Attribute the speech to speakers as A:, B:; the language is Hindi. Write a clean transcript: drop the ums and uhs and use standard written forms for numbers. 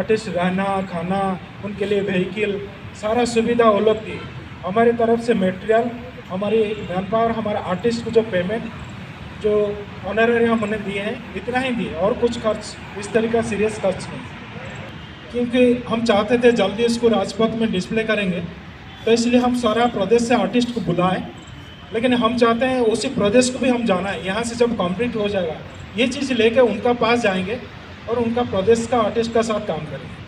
A: आर्टिस्ट रहना खाना, उनके लिए व्हीकल, सारा सुविधा वो लोग दी। हमारी तरफ से मटेरियल, हमारी मैन पावर, हमारे आर्टिस्ट को जो पेमेंट, जो ऑनररी हम उन्हें दिए हैं, इतना ही दिए और कुछ खर्च इस तरह का सीरियस खर्च नहीं। क्योंकि हम चाहते थे जल्दी इसको राजपथ में डिस्प्ले करेंगे, तो इसलिए हम सारा प्रदेश से आर्टिस्ट को बुलाएं। लेकिन हम चाहते हैं उसी प्रदेश को भी हम जाना है। यहाँ से जब कंप्लीट हो जाएगा ये चीज़ लेके उनका पास जाएंगे और उनका प्रदेश का आर्टिस्ट का साथ काम करेंगे।